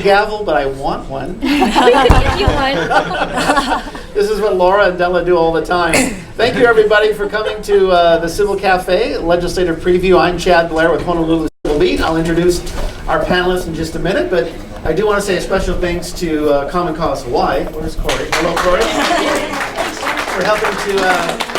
Gavel, but I want one. We could give you one. This is what Laura and Della do all the time. Thank you, everybody, for coming to the Civil Cafe Legislative Preview. I'm Chad Blair with Honolulu Civil Beat. I'll introduce our panelists in just a minute, but I do want to say a special thanks to Common Cause Hawaii. Where's Corey? Hello, Corey. For helping to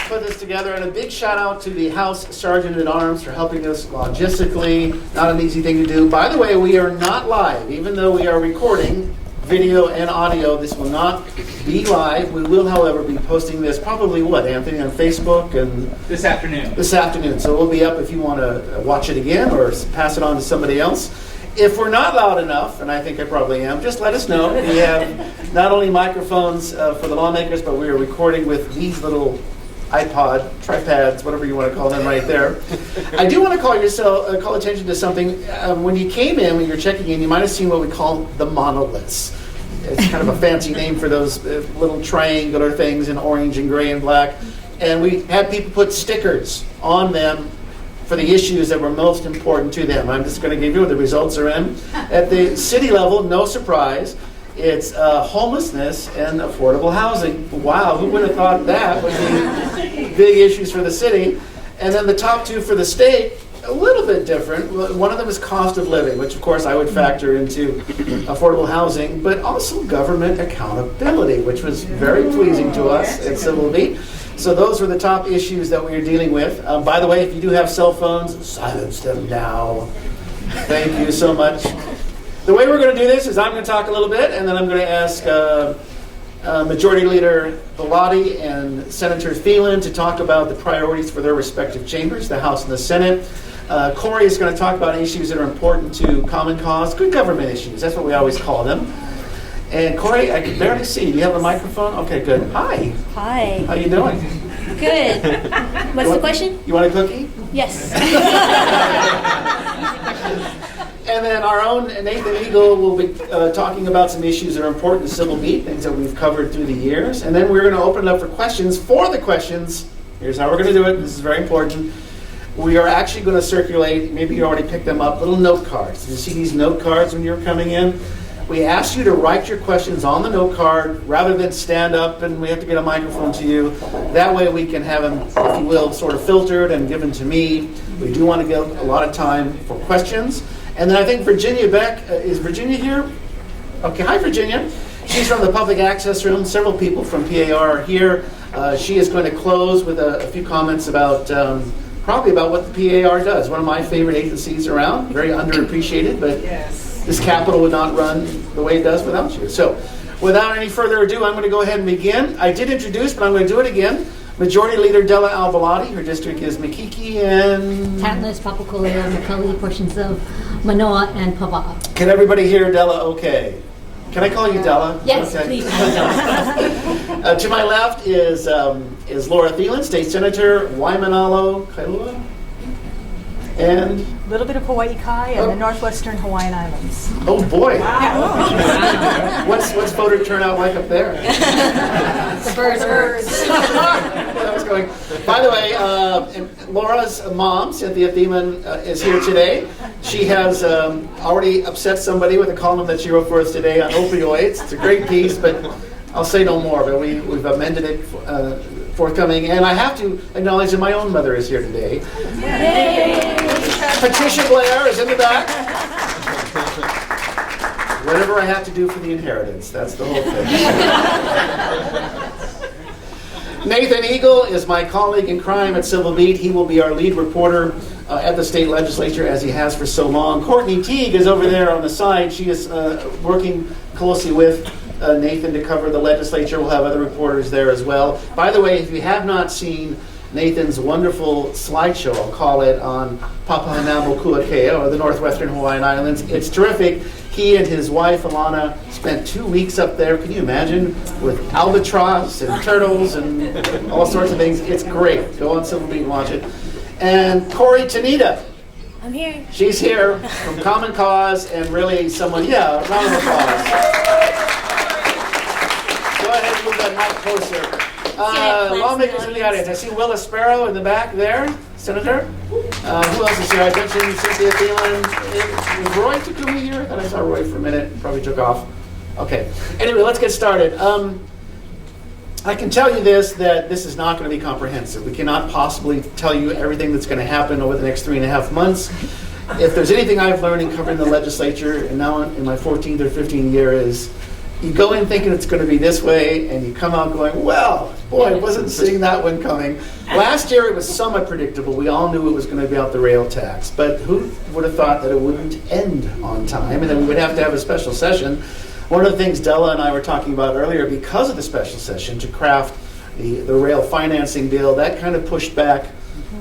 put this together, and a big shout out to the House Sergeant at Arms for helping us logistically. Not an easy thing to do. By the way, we are not live, even though we are recording video and audio. This will not be live. We will, however, be posting this probably Anthony, on Facebook and this afternoon. This afternoon. So we'll be up if you want to watch it again or pass it on to somebody else. If we're not loud enough, and I think I probably am, just let us know. We have not only microphones for the lawmakers, but we are recording with these little iPod, tripods, whatever you want to call them right there. I do want to call attention to something. When you came in, when you're checking in, you might have seen what we call the monoliths. It's kind of a fancy name for those little triangular things in orange and gray and black. And we had people put stickers on them for the issues that were most important to them. I'm just going to give you what the results are in. At the city level, no surprise, it's homelessness and affordable housing. Wow, who would have thought that would be big issues for the city? And then the top two for the state, a little bit different. One of them is cost of living, which of course I would factor into affordable housing, but also government accountability, which was very pleasing to us at Civil Beat. So those were the top issues that we are dealing with. By the way, if you do have cell phones, silence them now. Thank you so much. The way we're going to do this is I'm going to talk a little bit, and then I'm going to ask Majority Leader Bellotti and Senator Thielen to talk about the priorities for their respective chambers, the House and the Senate. Corey is going to talk about issues that are important to Common Cause, good government issues. That's what we always call them. And Corey, I can barely see. Do you have a microphone? Okay, good. Hi. Hi. How you doing? Good. What's the question? You want a cookie? Yes. And then our own Nathan Eagle will be talking about some issues that are important to Civil Beat, things that we've covered through the years. And then we're going to open it up for questions. For the questions, here's how we're going to do it. This is very important. We are actually going to circulate, maybe you already picked them up, little note cards. You see these note cards when you're coming in? We ask you to write your questions on the note card rather than stand up and we have to get a microphone to you. That way we can have them, if you will, sort of filtered and given to me. We do want to give a lot of time for questions. And then I think Virginia Beck, is Virginia here? Okay, hi Virginia. She's from the public access room. Several people from PAR are here. She is going to close with a few comments about, probably about what the PAR does. One of my favorite agencies around, very underappreciated, but this Capitol would not run the way it does without you. So without any further ado, I'm going to go ahead and begin. I did introduce, but I'm going to do it again. Majority Leader Della Al-Bellotti. Her district is Makiki and Atlas, Papakolea, Makali, portions of Manoa, and Pava'a. Can everybody hear Della okay? Can I call you Della? Yes, okay. please. To my left is Laura Thielen, State Senator, Waimanalo, Kailua, and A little bit of Hawaii Kai and the northwestern Hawaiian Islands. oh boy, what's voter turnout like up there? The birds. That was going. By the way, Laura's mom, Cynthia Thielen, is here today. She has already upset somebody with a column that she wrote for us today on opioids. It's a great piece, but I'll say no more. But we've amended it forthcoming. And I have to acknowledge that my own mother is here today. Yay. Patricia Blair is in the back. Whatever I have to do for the inheritance, that's the whole thing. Nathan Eagle is my colleague in crime at Civil Beat. He will be our lead reporter at the state legislature, as he has for so long. Courtney Teague is over there on the side. She is working closely with Nathan to cover the legislature. We'll have other reporters there as well. By the way, if you have not seen Nathan's wonderful slideshow, I'll call it, on Papahanaumokuakea, or the Northwestern Hawaiian Islands, it's terrific. He and his wife, Alana, spent 2 weeks up there. Can you imagine? With albatross and turtles and all sorts of things. It's great. Go on Civil Beat and watch it. And Corey Tanita. I'm here. She's here from Common Cause and really someone, round of applause. Go ahead and move that mic closer. Lawmakers in the audience. I see Willa Sparrow in the back there. Senator. Who else is here? I mentioned Cynthia Thielen. Is Roy Takumi here? I thought I saw Roy for a minute. Probably took off. Okay. Anyway, let's get started. I can tell you this, that this is not going to be comprehensive. We cannot possibly tell you everything that's going to happen over the next 3.5 months. If there's anything I've learned in covering the legislature, and now in my 14th or 15th year, is you go in thinking it's going to be this way, and you come out going, well, boy, I wasn't seeing that one coming. Last year it was somewhat predictable. We all knew it was going to be about the rail tax, but who would have thought that it wouldn't end on time, and then we would have to have a special session. One of the things Della and I were talking about earlier, because of the special session, to craft the rail financing bill, that kind of pushed back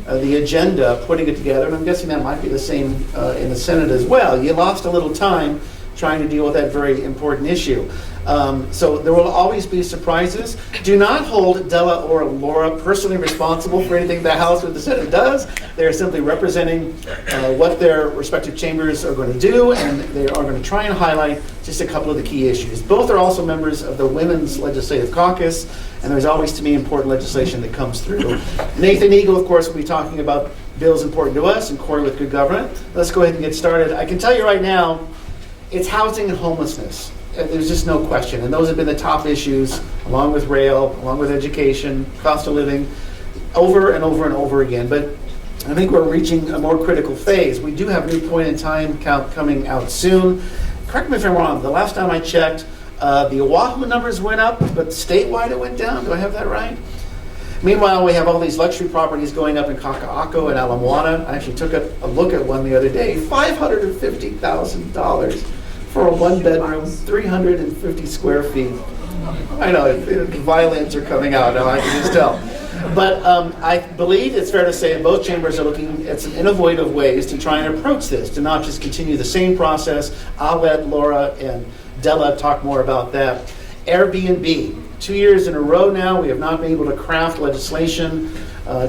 the agenda, putting it together, and I'm guessing that might be the same in the Senate as well. You lost a little time trying to deal with that very important issue. So there will always be surprises. Do not hold Della or Laura personally responsible for anything the House or the Senate does. They are simply representing what their respective chambers are going to do, and they are going to try and highlight just a couple of the key issues. Both are also members of the Women's Legislative Caucus, and there's always, to me, important legislation that comes through. Nathan Eagle, of course, will be talking about bills important to us, and Corey with Good Government. Let's go ahead and get started. I can tell you right now, it's housing and homelessness. There's just no question. And those have been the top issues, along with rail, along with education, cost of living, over and over and over again. But I think we're reaching a more critical phase. We do have a new point in time count coming out soon. Correct me if I'm wrong. The last time I checked, the Oahu numbers went up, but statewide it went down. Do I have that right? Meanwhile, we have all these luxury properties going up in Kaka'ako and Ala Moana. I actually took a look at one the other day. $550,000 for a one-bedroom, 350 square feet. I know, violins are coming out now, I can just tell. But I believe it's fair to say both chambers are looking at some innovative ways to try and approach this, to not just continue the same process. I'll let Laura and Della talk more about that. Airbnb. 2 years in a row now, we have not been able to craft legislation.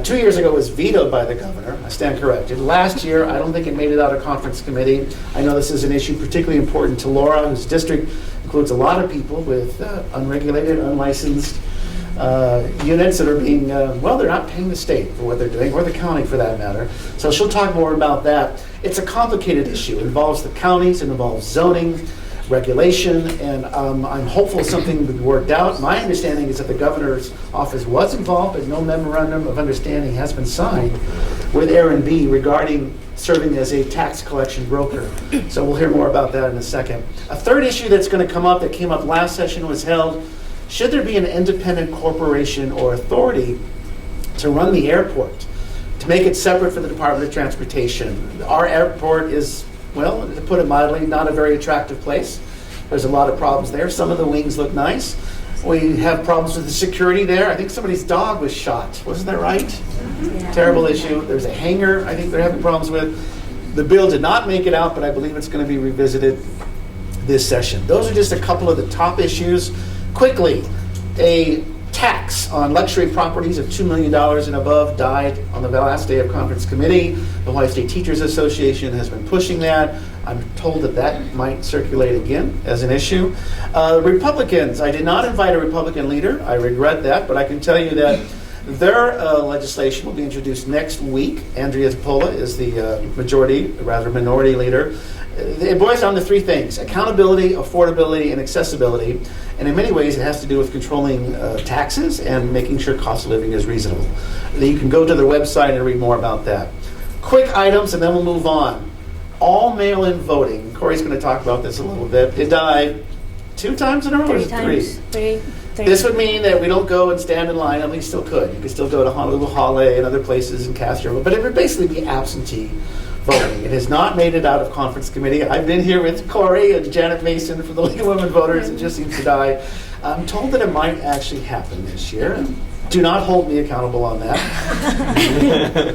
2 years ago, it was vetoed by the governor. I stand corrected. Last year, I don't think it made it out of conference committee. I know this is an issue particularly important to Laura, whose district includes a lot of people with unregulated, unlicensed units that are being, well, they're not paying the state for what they're doing, or the county for that matter. So she'll talk more about that. It's a complicated issue. It involves the counties, it involves zoning, regulation, and I'm hopeful something will be worked out. My understanding is that the governor's office was involved, but no memorandum of understanding has been signed with Airbnb regarding serving as a tax collection broker. So we'll hear more about that in a second. A third issue that's going to come up, that came up last session, was held: should there be an independent corporation or authority to run the airport, to make it separate from the Department of Transportation? Our airport is, well, to put it mildly, not a very attractive place. There's a lot of problems there. Some of the wings look nice. We have problems with the security there. I think somebody's dog was shot. Wasn't that right? Yeah. Terrible issue. There's a hangar I think they're having problems with. The bill did not make it out, but I believe it's going to be revisited this session. Those are just a couple of the top issues. Quickly, a tax on luxury properties of $2 million and above died on the last day of conference committee. The Hawaii State Teachers Association has been pushing that. I'm told that that might circulate again as an issue. Republicans, I did not invite a Republican leader. I regret that, but I can tell you that their legislation will be introduced next week. Andrea Zapola is the minority leader. It boils down to three things: accountability, affordability, and accessibility. And in many ways, it has to do with controlling taxes and making sure cost of living is reasonable. You can go to their website and read more about that. Quick items, and then we'll move on. All mail-in voting. Corey's going to talk about this a little bit. It died 2 times in a row? Or 3 times. Three. This would mean that we don't go and stand in line. At least still could. You could still go to Honolulu Hale and other places and cast your vote. But it would basically be absentee voting. It has not made it out of conference committee. I've been here with Corey and Janet Mason from the League of Women Voters. It just seems to die. I'm told that it might actually happen this year. Do not hold me accountable on that.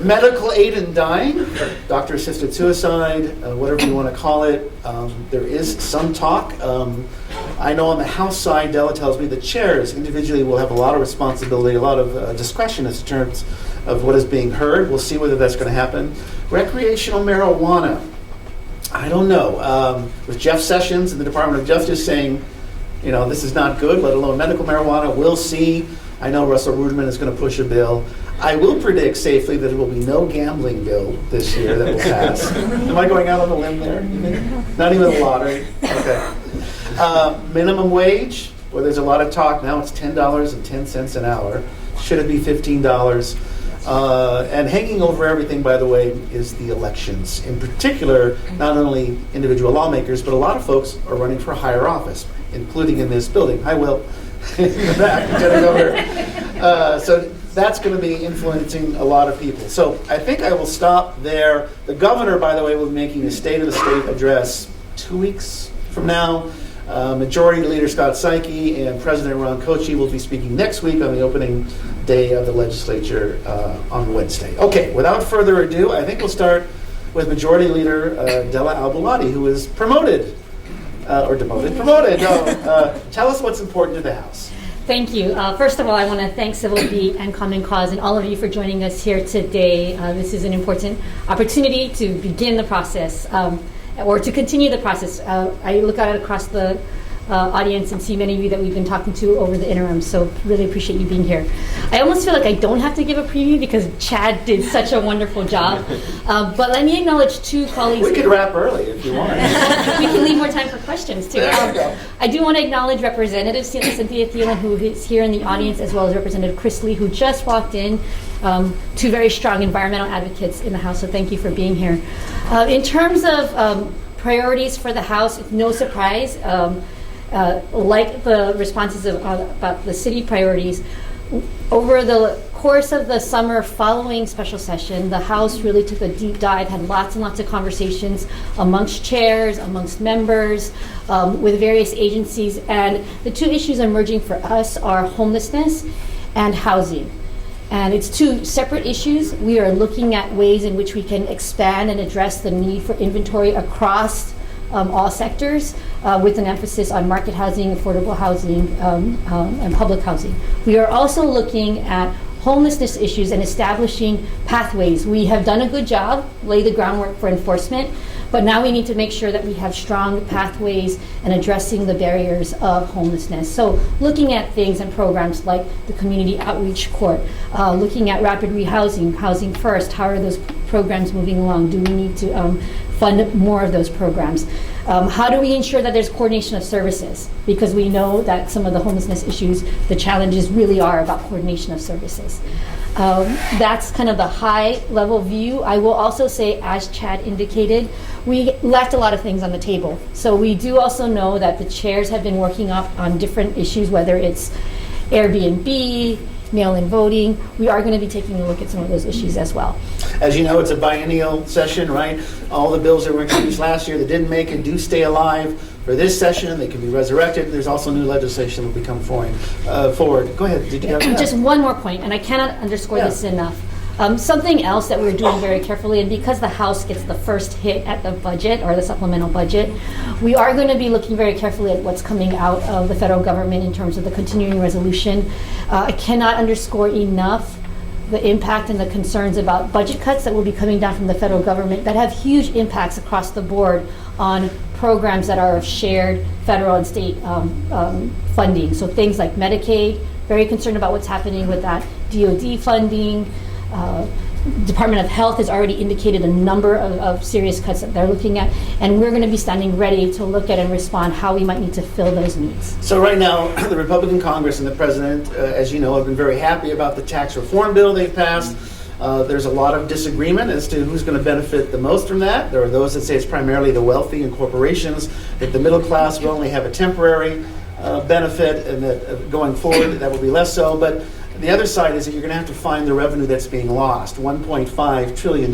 Medical aid in dying, doctor-assisted suicide, whatever you want to call it. There is some talk. I know on the House side, Della tells me the chairs individually will have a lot of responsibility, a lot of discretion in terms of what is being heard. We'll see whether that's going to happen. Recreational marijuana. I don't know. With Jeff Sessions and the Department of Justice saying, you know, this is not good, let alone medical marijuana, we'll see I know Russell Ruderman is going to push a bill. I will predict safely that there will be no gambling bill this year that will pass. Am I going out on a limb there? Not even the lottery? Okay. Minimum wage, well, there's a lot of talk now. It's $10.10 an hour. Should it be $15? And hanging over everything, by the way, is the elections. In particular, not only individual lawmakers, but a lot of folks are running for higher office, including in this building. Hi, Will. In the back, Lieutenant Governor. So that's going to be influencing a lot of people. So I think I will stop there. The governor, by the way, will be making a State of the State address 2 weeks from now. Majority Leader Scott Saiki and President Ron Kochi will be speaking next week on the opening day of the legislature on Wednesday. Okay, without further ado, I think we'll start with Majority Leader Della Al-Bulati, who is promoted, or demoted, promoted. No, tell us what's important to the House. Thank you. First of all, I want to thank Civil Beat and Common Cause and all of you for joining us here today. This is an important opportunity to begin the process. Or to continue the process. I look out across the audience and see many of you that we've been talking to over the interim, so really appreciate you being here. I almost feel like I don't have to give a preview because Chad did such a wonderful job. But let me acknowledge two colleagues. We could wrap early if you want. We can leave more time for questions too. There you go. I do want to acknowledge Representative Cynthia Thielen, who is here in the audience, as well as Representative Chris Lee, who just walked in. Two very strong environmental advocates in the House, so thank you for being here. In terms of priorities for the House, it's no surprise, like the responses about the city priorities, over the course of the summer following special session, the House really took a deep dive, had lots and lots of conversations amongst chairs, amongst members, with various agencies, and the two issues emerging for us are homelessness and housing. And it's two separate issues. We are looking at ways in which we can expand and address the need for inventory across all sectors, with an emphasis on market housing, affordable housing, and public housing. We are also looking at homelessness issues and establishing pathways. We have done a good job, lay the groundwork for enforcement, but now we need to make sure that we have strong pathways and addressing the barriers of homelessness. So looking at things and programs like the Community Outreach Court, looking at rapid rehousing, Housing First, how are those programs moving along? Do we need to fund more of those programs? How do we ensure that there's coordination of services? Because we know that some of the homelessness issues, the challenges really are about coordination of services. That's kind of the high level view. I will also say, as Chad indicated, we left a lot of things on the table. So we do also know that the chairs have been working up on different issues, whether it's Airbnb, mail-in voting. We are going to be taking a look at some of those issues as well. As you know, it's a biennial session, right? All the bills that were introduced last year that didn't make it do stay alive for this session. They can be resurrected. There's also new legislation that will become forward. Go ahead. Did you have that? Just one more point, and I cannot underscore this enough. Something else that we're doing very carefully, and because the House gets the first hit at the budget or the supplemental budget, we are going to be looking very carefully at what's coming out of the federal government in terms of the continuing resolution. I cannot underscore enough the impact and the concerns about budget cuts that will be coming down from the federal government that have huge impacts across the board on programs that are of shared federal and state funding. So things like Medicaid, very concerned about what's happening with that, DOD funding. Department of Health has already indicated a number of serious cuts that they're looking at, and we're going to be standing ready to look at and respond how we might need to fill those needs. So right now, the Republican Congress and the President, as you know, have been very happy about the tax reform bill they've passed. There's a lot of disagreement as to who's going to benefit the most from that. There are those that say it's primarily the wealthy and corporations, that the middle class will only have a temporary benefit, and that going forward that will be less so. But the other side is that you're going to have to find the revenue that's being lost, $1.5 trillion,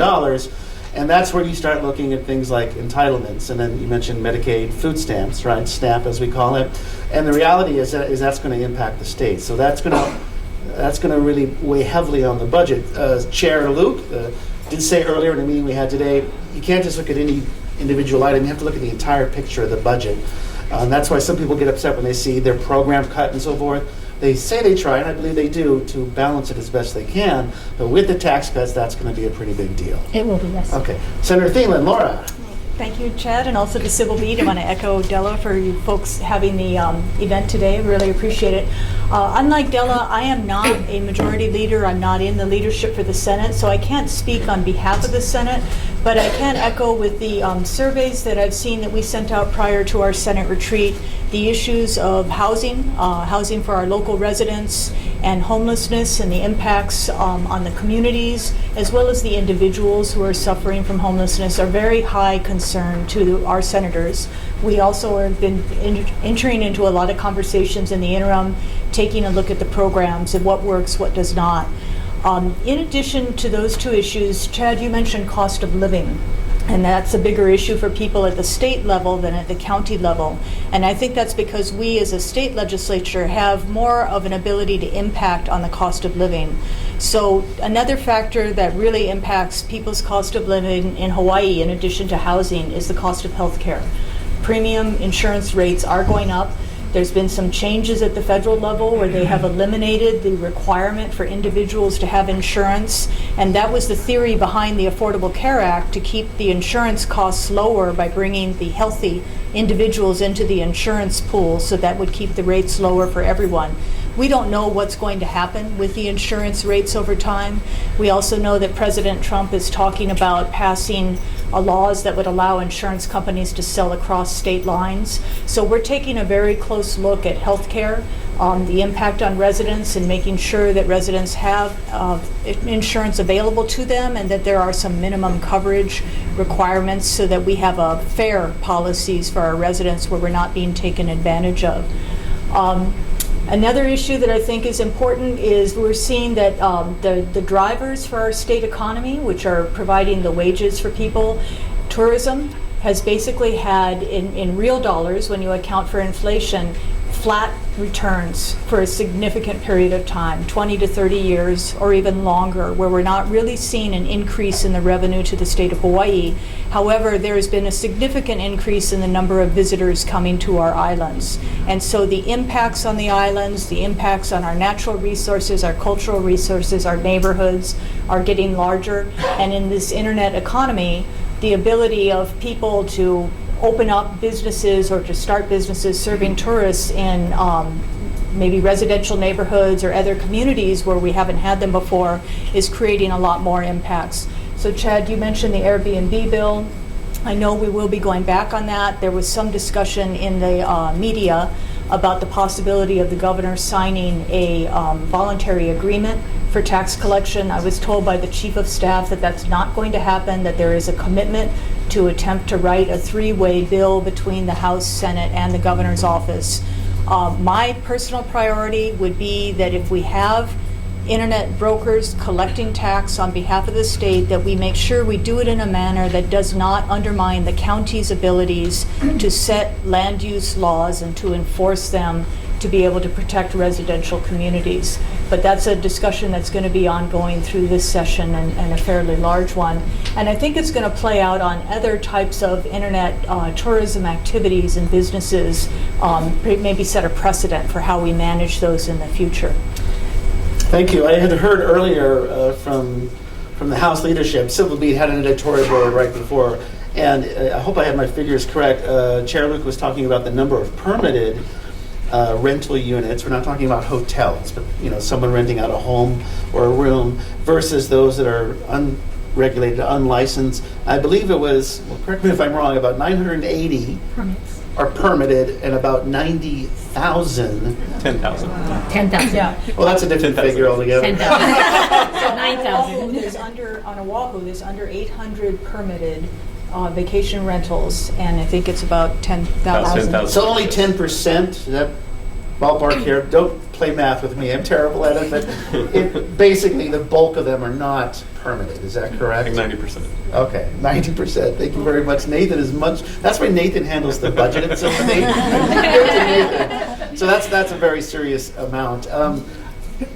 and that's where you start looking at things like entitlements, and then you mentioned Medicaid, food stamps, right, SNAP as we call it, and the reality is that's going to impact the states. So that's going to really weigh heavily on the budget. Chair Luke did say earlier in the meeting we had today, you can't just look at any individual item, you have to look at the entire picture of the budget. And that's why some people get upset when they see their program cut and so forth. They say they try, and I believe they do, to balance it as best they can. But with the tax cuts, that's going to be a pretty big deal. It will be, yes. Okay. Senator Thielen, Laura. Thank you, Chad, and also to Civil Beat. I want to echo Della for you folks having the event today. Really appreciate it. Unlike Della, I am not a majority leader. I'm not in the leadership for the Senate, so I can't speak on behalf of the Senate, but I can echo with the surveys that I've seen that we sent out prior to our Senate retreat, the issues of housing, housing for our local residents, and homelessness and the impacts on the communities, as well as the individuals who are suffering from homelessness, are very high concern to our senators. We also have been entering into a lot of conversations in the interim, taking a look at the programs and what works, what does not. In addition to those two issues, Chad, you mentioned cost of living. And that's a bigger issue for people at the state level than at the county level. And I think that's because we as a state legislature have more of an ability to impact on the cost of living. So another factor that really impacts people's cost of living in Hawaii, in addition to housing, is the cost of health care. Premium insurance rates are going up. There's been some changes at the federal level where they have eliminated the requirement for individuals to have insurance, and that was the theory behind the Affordable Care Act, to keep the insurance costs lower by bringing the healthy individuals into the insurance pool, so that would keep the rates lower for everyone. We don't know what's going to happen with the insurance rates over time. We also know that President Trump is talking about passing laws that would allow insurance companies to sell across state lines. So we're taking a very close look at healthcare, the impact on residents, and making sure that residents have insurance available to them, and that there are some minimum coverage requirements so that we have fair policies for our residents where we're not being taken advantage of. Another issue that I think is important is we're seeing that the drivers for our state economy, which are providing the wages for people, tourism has basically had, in real dollars, when you account for inflation, flat returns for a significant period of time, 20 to 30 years or even longer, where we're not really seeing an increase in the revenue to the state of Hawaii. However, there has been a significant increase in the number of visitors coming to our islands. And so the impacts on the islands, the impacts on our natural resources, our cultural resources, our neighborhoods are getting larger. And in this internet economy, the ability of people to open up businesses or to start businesses serving tourists in maybe residential neighborhoods or other communities where we haven't had them before is creating a lot more impacts. So Chad, you mentioned the Airbnb bill. I know we will be going back on that. There was some discussion in the media about the possibility of the governor signing a voluntary agreement for tax collection. I was told by the chief of staff that that's not going to happen, that there is a commitment to attempt to write a three-way bill between the House, Senate, and the governor's office. My personal priority would be that if we have internet brokers collecting tax on behalf of the state, that we make sure we do it in a manner that does not undermine the county's abilities to set land use laws and to enforce them to be able to protect residential communities. But that's a discussion that's going to be ongoing through this session, and a fairly large one. And I think it's going to play out on other types of internet tourism activities and businesses, maybe set a precedent for how we manage those in the future. Thank you. I had heard earlier from the House leadership, Civil Beat had an editorial board right before, and I hope I have my figures correct. Chair Luke was talking about the number of permitted rental units. We're not talking about hotels, but someone renting out a home or a room versus those that are unregulated, unlicensed. I believe it was, well, correct me if I'm wrong, about 980 Permits. are permitted and about 90,000. 10,000. 10,000. Yeah. Well, that's a different 10,000. figure altogether. 10,000. 9,000. On Oahu, there's under 800 permitted vacation rentals, and I think it's about 10,000. 10,000. So only 10%, is that ballpark here? Don't play math with me, I'm terrible at it, but basically the bulk of them are not permitted, is that I correct? think 90%. Okay, 90%. Thank you very much. Nathan is that's why Nathan handles the budget at Civil Beat. So that's a very serious amount.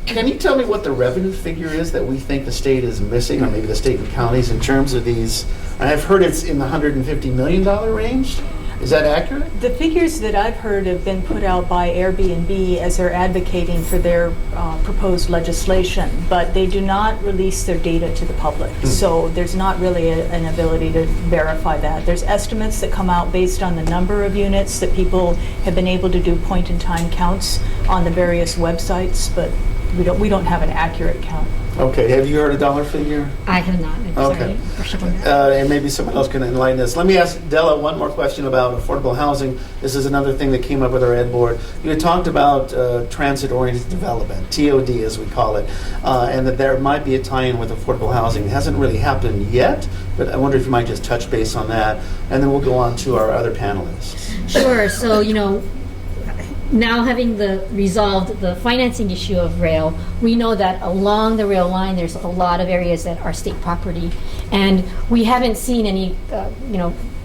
Can you tell me what the revenue figure is that we think the state is missing, or maybe the state and counties, in terms of these? I've heard it's in the $150 million range. Is that accurate? The figures that I've heard have been put out by Airbnb as they're advocating for their proposed legislation, but they do not release their data to the public. So there's not really an ability to verify that. There's estimates that come out based on the number of units that people have been able to do point-in-time counts on the various websites, but we don't have an accurate count. Okay, have you heard a dollar figure? I have not. I'm Okay. sorry. Brush up on that. And maybe someone else can enlighten us. Let me ask Della one more question about affordable housing. This is another thing that came up with our ed board. You had talked about transit-oriented development, TOD as we call it, and that there might be a tie-in with affordable housing. It hasn't really happened yet, but I wonder if you might just touch base on that, and then we'll go on to our other panelists. Sure. So, now having resolved the financing issue of rail, we know that along the rail line there's a lot of areas that are state property, and we haven't seen any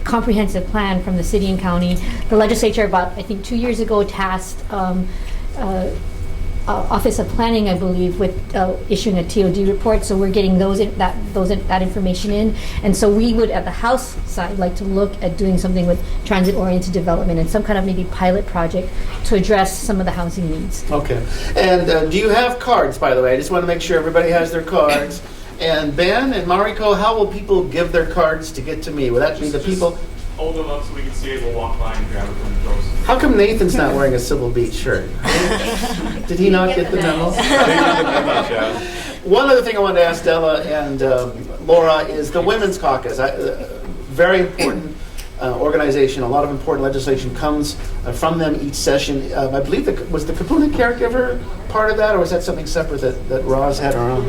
comprehensive plan from the city and county. The legislature about, I think, 2 years ago tasked Office of Planning, I believe, with issuing a TOD report. So we're getting that information in, and so we would, at the House side, like to look at doing something with transit-oriented development and some kind of maybe pilot project to address some of the housing needs. Okay. And do you have cards, by the way? I just want to make sure everybody has their cards. And Ben and Mariko, how will people give their cards to get to me? Will that be the people? Hold them up so we can see it. We'll walk by and grab it from the doors. How come Nathan's not wearing a Civil Beach shirt? Did he not get the memo? One other thing I wanted to ask Della and Laura is the Women's Caucus. Very important organization. A lot of important legislation comes from them each session. I believe, was the Kapuna Caregiver part of that, or was that something separate that Roz had her own?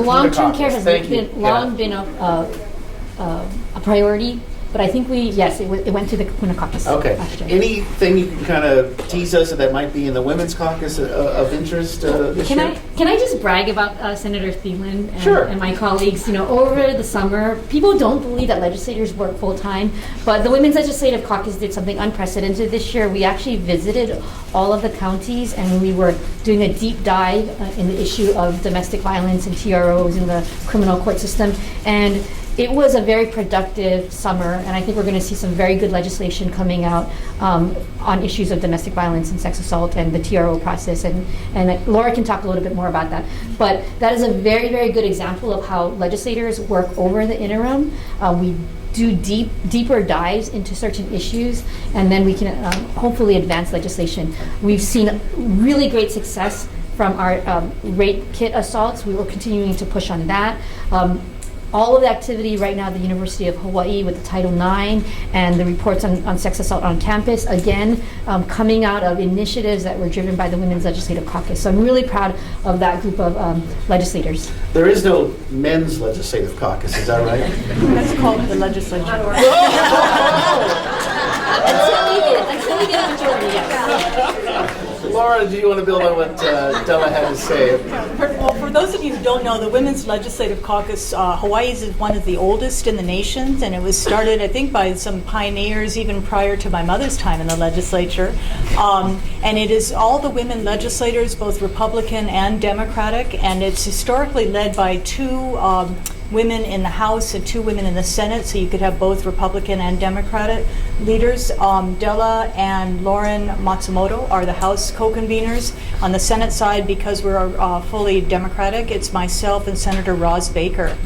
Long-term care has Thank you. long been a priority, but I think it went to the Kapuna Caucus. Okay. last year. Anything you can kind of tease us that might be in the Women's Caucus of interest this year? Can I just brag about Senator Thielen and, Sure. and my colleagues? Over the summer, people don't believe that legislators work full time, but the Women's Legislative Caucus did something unprecedented this year. We actually visited all of the counties, and we were doing a deep dive in the issue of domestic violence and TROs in the criminal court system, and it was a very productive summer, and I think we're going to see some very good legislation coming out on issues of domestic violence and sex assault and the TRO process, and Laura can talk a little bit more about that. But that is a very, very good example of how legislators work over the interim. We do deeper dives into certain issues, and then we can hopefully advance legislation. We've seen really great success from our rape kit assaults. We were continuing to push on that. All of the activity right now at the University of Hawaii with the Title IX and the reports on sex assault on campus, again, coming out of initiatives that were driven by the Women's Legislative Caucus. So I'm really proud of that group of legislators. There is no Men's Legislative Caucus, is that right? That's called the legislature. Until we get a majority, yes. Laura, do you want to build on what Della had to say? Well, for those of you who don't know, the Women's Legislative Caucus, Hawaii is one of the oldest in the nation, and it was started, I think, by some pioneers even prior to my mother's time in the legislature. And it is all the women legislators, both Republican and Democratic, and it's historically led by two women in the House and two women in the Senate, so you could have both Republican and Democratic leaders. Della and Lauren Matsumoto are the House co-conveners. On the Senate side, because we're fully Democratic, it's myself and Senator Roz Baker.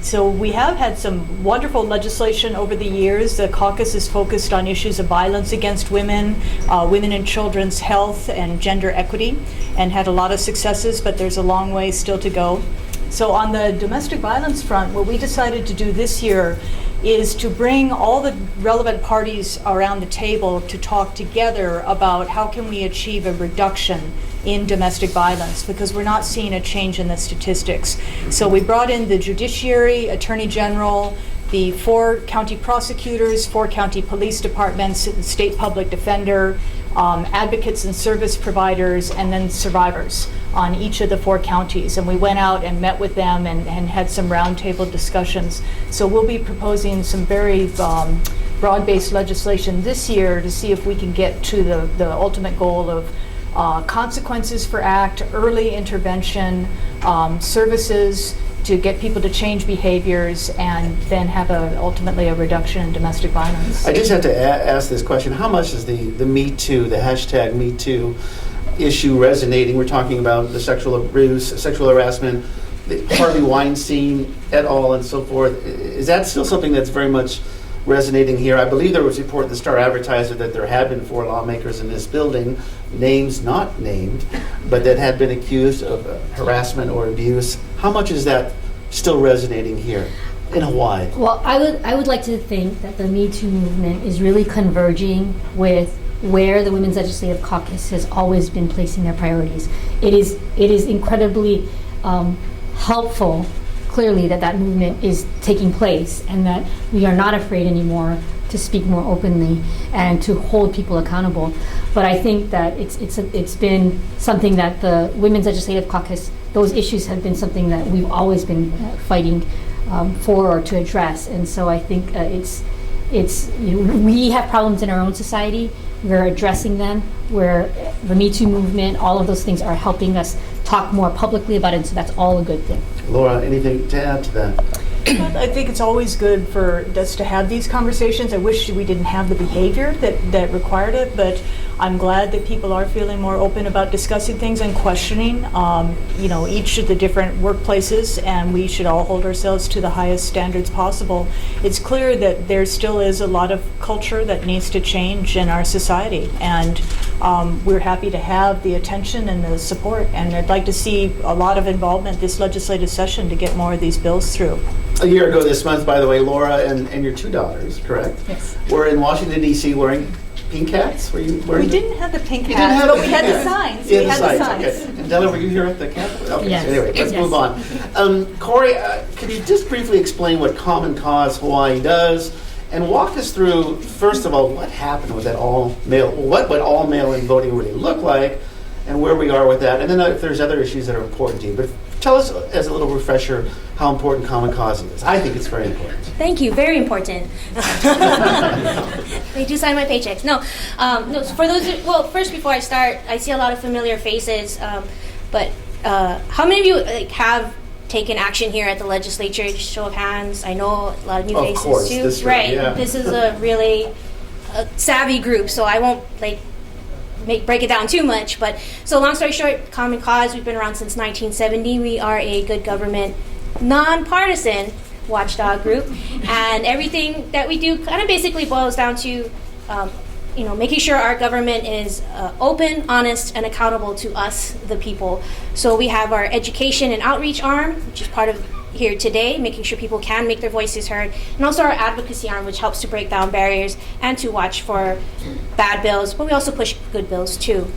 So we have had some wonderful legislation over the years. The caucus is focused on issues of violence against women, women and children's health, and gender equity, and had a lot of successes, but there's a long way still to go. So on the domestic violence front, what we decided to do this year is to bring all the relevant parties around the table to talk together about how can we achieve a reduction in domestic violence, because we're not seeing a change in the statistics. So we brought in the judiciary, attorney general, the 4 county prosecutors, 4 county police departments, state public defender, advocates and service providers, and then survivors on each of the 4 counties. And we went out and met with them and had some roundtable discussions. So we'll be proposing some very broad-based legislation this year to see if we can get to the ultimate goal of consequences for ACT, early intervention, services to get people to change behaviors and then have ultimately a reduction in domestic violence. I just have to ask this question. How much is the Me Too, the hashtag Me Too issue resonating? We're talking about the sexual abuse, sexual harassment, the Harvey Weinstein et al. And so forth. Is that still something that's very much resonating here? I believe there was a report in the Star Advertiser that there had been 4 lawmakers in this building, names not named, but that had been accused of harassment or abuse. How much is that still resonating here in Hawaii? Well, I would like to think that the Me Too movement is really converging with where the Women's Legislative Caucus has always been placing their priorities. It is incredibly helpful, clearly, that movement is taking place and that we are not afraid anymore to speak more openly and to hold people accountable. But I think that it's been something that the Women's Legislative Caucus, those issues have been something that we've always been fighting for or to address. And so I think we have problems in our own society. We're addressing them, where the Me Too movement, all of those things are helping us talk more publicly about it, and so that's all a good thing. Laura, anything to add to that? I think it's always good for us to have these conversations. I wish we didn't have the behavior that required it, but I'm glad that people are feeling more open about discussing things and questioning, each of the different workplaces, and we should all hold ourselves to the highest standards possible. It's clear that there still is a lot of culture that needs to change in our society, and we're happy to have the attention and the support, and I'd like to see a lot of involvement this legislative session to get more of these bills through. A year ago this month, by the way, Laura and your 2 daughters, correct? Yes. Were in Washington, D.C. wearing pink hats? Were you wearing We didn't have the pink You didn't hats, have but the we pink had the hats. signs. Yeah, We the had the signs. signs. Okay. And Della, were you here at the Capitol? Okay, Yes. so anyway, let's Yes. move on. Corey, could you just briefly explain what Common Cause Hawaii does and walk us through, first of all, what happened with that what would all mail-in voting really look like and where we are with that, and then if there's other issues that are important to you. But tell us, as a little refresher, how important Common Cause is. I think it's very important. Thank you. Very important. They do sign my paychecks. No, for those. First, before I start, I see a lot of familiar faces. But how many of you have taken action here at the legislature? Just show of hands. I know a lot of new Of faces course, too. this room, Right. yeah. This is a really savvy group, so I won't break it down too much. But so long story short, Common Cause, we've been around since 1970. We are a good government, nonpartisan watchdog group, and everything that we do kind of basically boils down to making sure our government is open, honest, and accountable to us, the people. So we have our education and outreach arm, which is part of here today, making sure people can make their voices heard, and also our advocacy arm, which helps to break down barriers and to watch for bad bills, but we also push good bills too.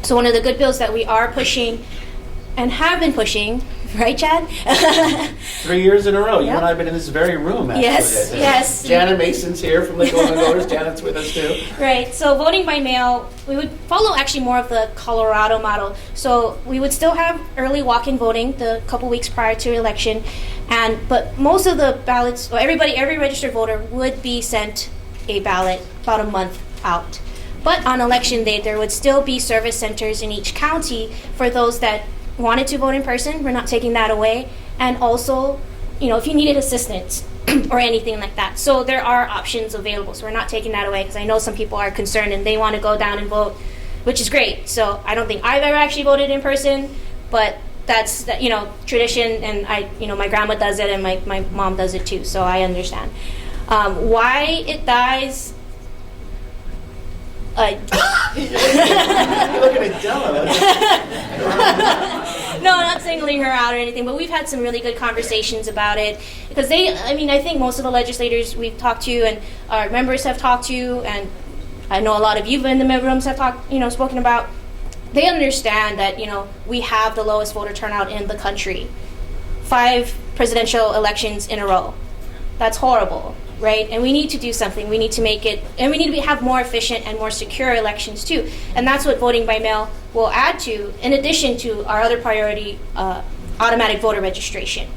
So one of the good bills that we are pushing and have been pushing, right, Chad? 3 years in a row. You Yep. and I have been in this very room, actually. Yes, I think. yes. Janet Mason's here from the Golden Voters. Janet's with us, too. Right. So voting by mail, we would follow actually more of the Colorado model. So we would still have early walk-in voting the couple weeks prior to election, but most of the ballots, or every registered voter would be sent a ballot about a month out. But on election day, there would still be service centers in each county for those that wanted to vote in person. We're not taking that away. And also, if you needed assistance or anything like that. So there are options available. So we're not taking that away, because I know some people are concerned and they want to go down and vote, which is great. So I don't think I've ever actually voted in person, but that's tradition, and my grandma does it and my mom does it too. So I understand. Why it dies. You're looking at Della. No, I'm not singling her out or anything, but we've had some really good conversations about it, because I think most of the legislators we've talked to and our members have talked to, and I know a lot of you in the rooms have spoken about, they understand that, we have the lowest voter turnout in the country. 5 presidential elections in a row. That's horrible, right? And we need to do something. We need to make it, and we need to have more efficient and more secure elections too. And that's what voting by mail will add to, in addition to our other priority, automatic voter registration.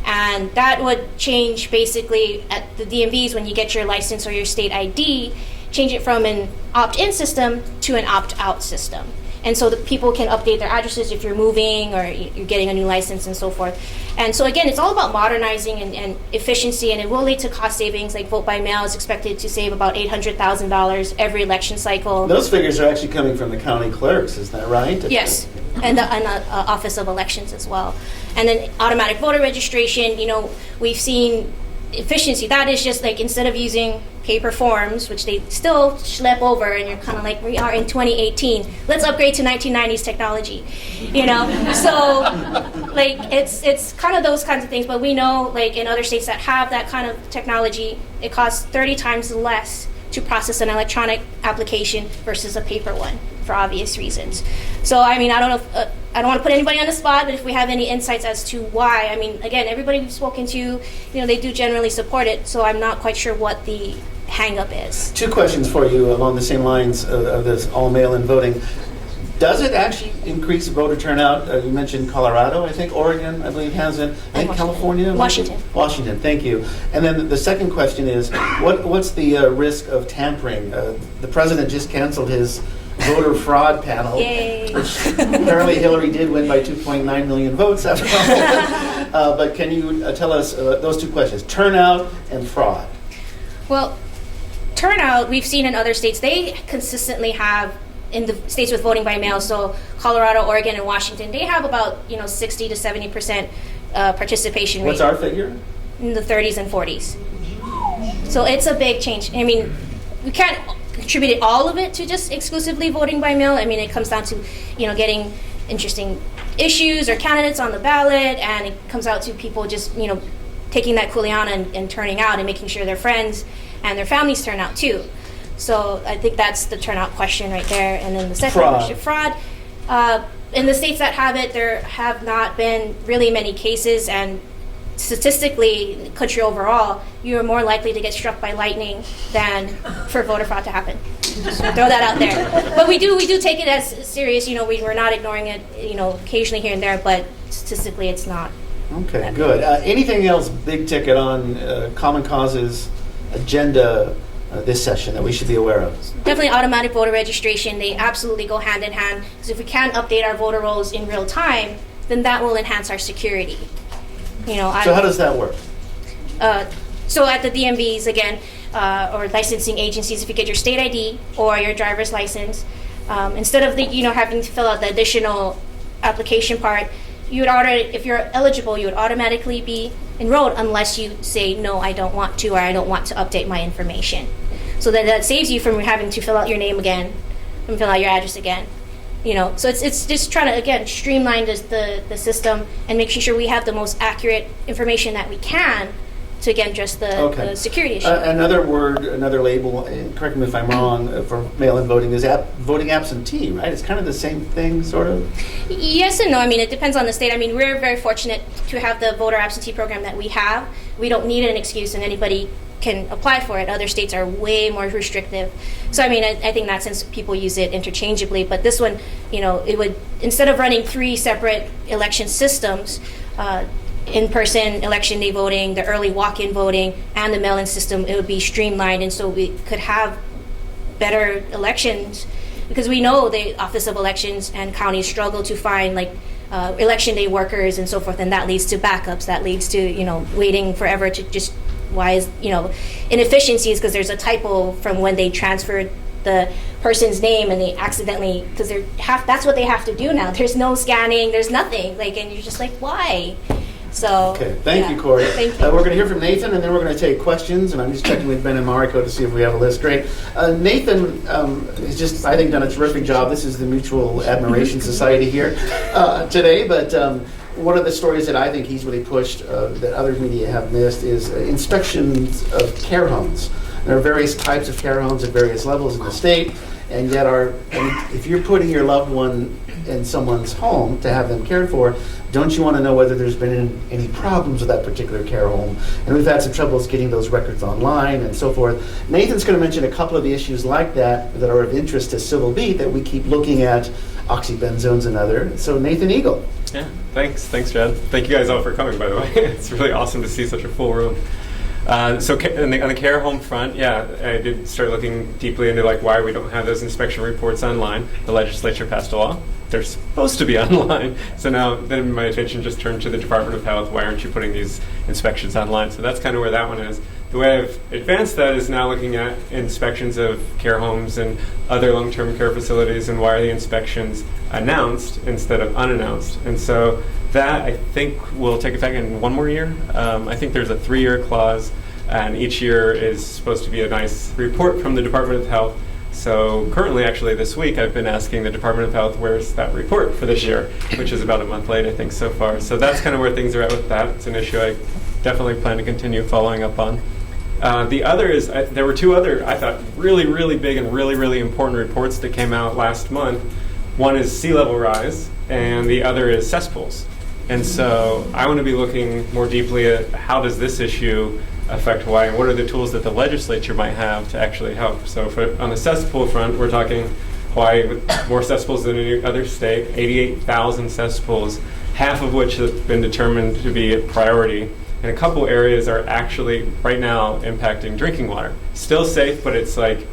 And that would change basically at the DMVs when you get your license or your state ID, change it from an opt-in system to an opt-out system. and so the people can update their addresses if you're moving or you're getting a new license and so forth. And so again, it's all about modernizing and efficiency, and it will lead to cost savings. Like vote by mail is expected to save about $800,000 every election cycle. Those figures are actually coming from the county clerks, is that right? Yes, and the Office of Elections as well. And then automatic voter registration, we've seen efficiency. That is just like, instead of using paper forms, which they still schlep over, and you're kind of like, we are in 2018. Let's upgrade to 1990s technology, So, like, it's kind of those kinds of things. But we know, like, in other states that have that kind of technology, it costs 30 times less to process an electronic application versus a paper one, for obvious reasons. So, I mean, I don't know if, I don't want to put anybody on the spot, but if we have any insights as to why, I mean, again, everybody we've spoken to, they do generally support it, so I'm not quite sure what the hang-up is. Two questions for you along the same lines of this all mail-in voting. Does it actually increase voter turnout? You mentioned Colorado, I think. Oregon, I believe, has it. I think California? Washington. Washington, thank you. And then the second question is, what's the risk of tampering? The president just canceled his voter fraud panel. Yay. Which apparently Hillary did win by 2.9 million votes after all. But can you tell us those two questions, turnout and fraud? Well, turnout, we've seen in other states, they consistently have, in the states with voting by mail, so Colorado, Oregon, and Washington, they have about 60 to 70% participation rate. What's our figure? In the 30s and 40s. So it's a big change. I mean, we can't attribute all of it to just exclusively voting by mail. I mean, it comes down to getting interesting issues or candidates on the ballot, and it comes out to people just taking that kuleana and turning out and making sure their friends and their families turn out too. So I think that's the turnout question right there. And then the second question, fraud. In the states that have it, there have not been really many cases, and statistically, in the country overall, you are more likely to get struck by lightning than for voter fraud to happen. Just throw that out there. But we do take it as serious. We're not ignoring it. Occasionally here and there, but statistically, it's not. Okay, good. Anything else big ticket on Common Cause's agenda this session that we should be aware of? Definitely automatic voter registration. They absolutely go hand in hand, because if we can update our voter rolls in real time, then that will enhance our security. So how does that work? So at the DMVs, again, or licensing agencies, if you get your state ID or your driver's license, instead of having to fill out the additional application part, if you're eligible, you would automatically be enrolled unless you say, no, I don't want to, or I don't want to update my information. So that saves you from having to fill out your name again and fill out your address again. So it's just trying to, again, streamline the system and making sure we have the most accurate information that we can to, again, address the security issue. Another word, another label, correct me if I'm wrong, for mail-in voting is voting absentee, right? It's kind of the same thing, sort of? Yes and no. I mean, it depends on the state. I mean, we're very fortunate to have the voter absentee program that we have. We don't need an excuse, and anybody can apply for it. Other states are way more restrictive. So, I mean, I think in that sense, people use it interchangeably. But this one, it would, instead of running 3 separate election systems, in-person election day voting, the early walk-in voting, and the mail-in system, it would be streamlined, and so we could have better elections, because we know the Office of Elections and counties struggle to find election day workers and so forth, and that leads to backups, that leads to waiting forever to just inefficiencies, because there's a typo from when they transferred the person's name and they accidentally, because that's what they have to do now. There's no scanning, there's nothing, and you're just like, why? So, okay, thank you, Corey. Thank you. We're going to hear from Nathan, and then we're going to take questions, and I'm just checking with Ben and Mariko to see if we have a list. Great. Nathan has just, I think, done a terrific job. This is the Mutual Admiration Society here today, but one of the stories that I think he's really pushed that other media have missed is inspections of care homes. There are various types of care homes at various levels in the state, and yet if you're putting your loved one in someone's home to have them cared for, don't you want to know whether there's been any problems with that particular care home? And we've had some troubles getting those records online and so forth. Nathan's going to mention a couple of the issues like that are of interest to Civil Beat that we keep looking at, oxybenzone's another. So Nathan Eagle. Yeah, thanks, Chad. Thank you guys all for coming, by the way. It's really awesome to see such a full room. On the care home front, yeah, I did start looking deeply into like why we don't have those inspection reports online. The legislature passed a law. They're supposed to be online. So now then my attention just turned to the Department of Health. Why aren't you putting these inspections online? So that's kind of where that one is. The way I've advanced that is now looking at inspections of care homes and other long-term care facilities, and why are the inspections announced instead of unannounced. And so that, I think, will take effect in one more year. I think there's a 3-year clause, and each year is supposed to be a nice report from the Department of Health. So currently, actually, this week, I've been asking the Department of Health, where's that report for this year, which is about a month late, I think, so far. So that's kind of where things are at with that. It's an issue I definitely plan to continue following up on. The other is, there were 2 other, I thought, really, really big and really, really important reports that came out last month. One is sea level rise, and the other is cesspools. And so I want to be looking more deeply at how does this issue affect Hawaii, and what are the tools that the legislature might have to actually help. So on the cesspool front, we're talking Hawaii with more cesspools than any other state, 88,000 cesspools, half of which have been determined to be a priority. And a couple areas are actually right now impacting drinking water. Still safe, but it's like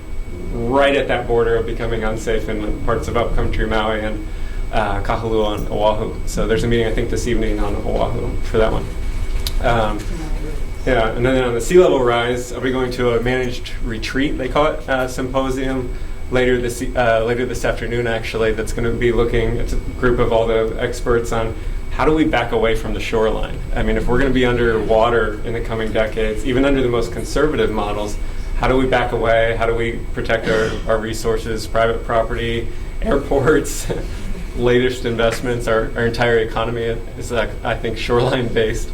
right at that border of becoming unsafe in parts of upcountry Maui and Kahalua on Oahu. So there's a meeting, I think, this evening on Oahu for that one. Yeah, and then on the sea level rise, I'll be going to a managed retreat, they call it, symposium later this afternoon, actually, that's going to be looking, it's a group of all the experts on how do we back away from the shoreline? I mean, if we're going to be underwater in the coming decades, even under the most conservative models, how do we back away? How do we protect our resources, private property, airports, latest investments? Our entire economy is, I think, shoreline-based.